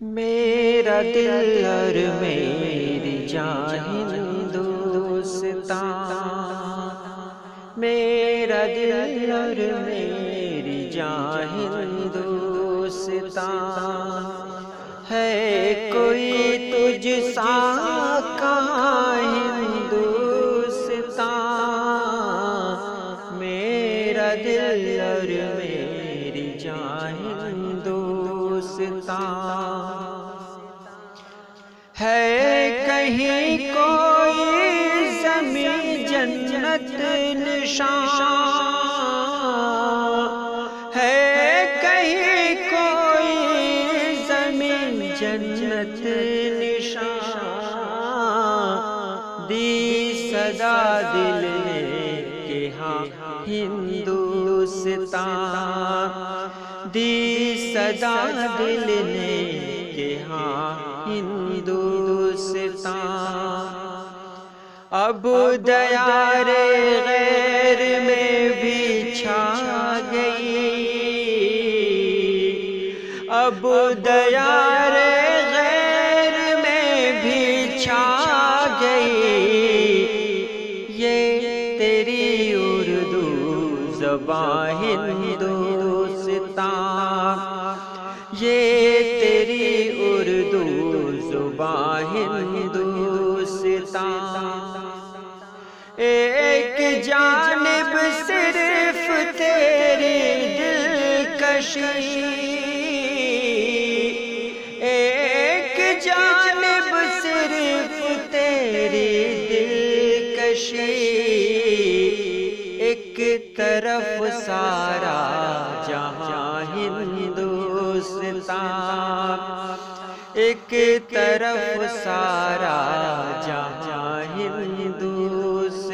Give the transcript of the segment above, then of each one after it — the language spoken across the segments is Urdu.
میرا دل اور میری جان ہندوستان، میرا دل اور میری جان ہندوستان، ہے کوئی تجھ سا کہاں ہندوستان، میرا دل اور میری جان ہندوستان، ہے کہیں کوئی زمین جنت نشان، ہے کہیں کوئی زمین جنت نشان، دی صدا دل نے کہ ہاں ہندوستان، دی صدا دل نے کہ ہاں ہندوستان، اب دیار غیر میں بھی چھا گئی، اب دیار غیر میں بھی چھا گئی، یہ تیری اردو زبان ہندوستان، یہ تیری اردو زبان ہندوستان، ایک جانب صرف تیری دلکشی، ایک جانب صرف تیری دلکشی، ایک طرف سارا جہاں ہندوستان، ایک طرف سارا جہاں ہندوستان،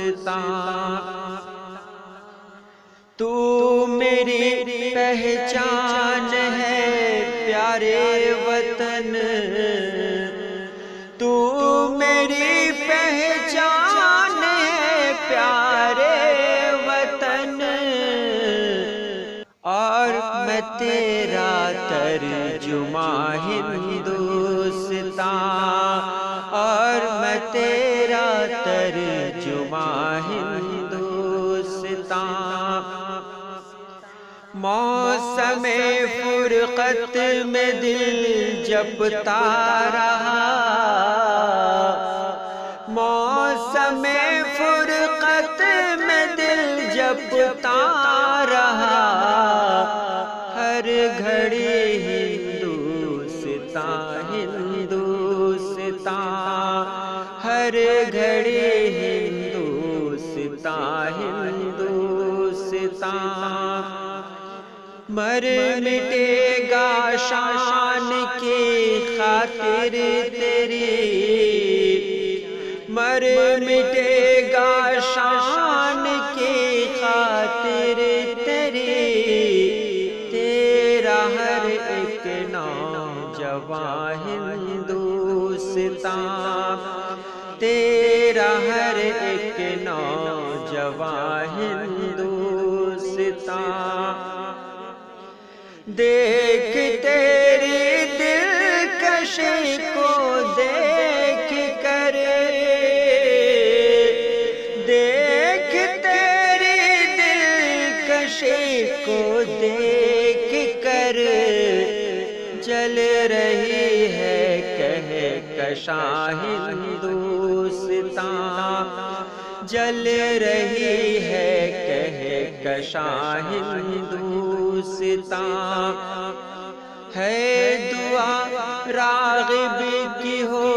تو میری پہچان ہے پیارے وطن، تو میری پہچان ہے پیارے وطن، اور میں تیرا ترجمہ ہندوستان، اور میں تیرا ترجمہ ہندوستان، موسم فرقت میں دل جپتا رہا، موسم فرقت میں دل جپتا رہا، ہر گھڑی ہندوستان ہندوستان، ہر گھڑی ہندوستان ہندوستان، مر مٹے گا شان کی خاطر تیری، مر مٹے گا شان کی خاطر تیری، تیرا ہر ایک نوجوان ہندوستان، تیرا ہر ایک نوجوان ہندوستان، دیکھ تیری دلکشی کو دیکھ کر، دیکھ تیری دلکشی کو دیکھ کر، جل رہی ہے کہکشاں ہندوستان، جل رہی ہے کہکشاں ہندوستان، ہے دعا راغب کی ہو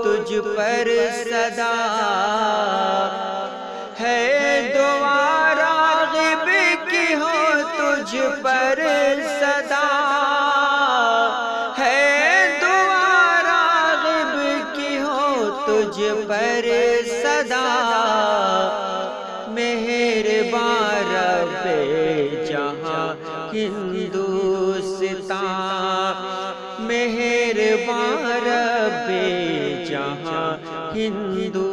تجھ پر صدا، ہے دعا راغب کی ہو تجھ پر صدا، ہے دعا راغب کی ہو تجھ پر صدا، مہربان رب جہاں ہندوستان، مہربان رب جہاں ہندوستان۔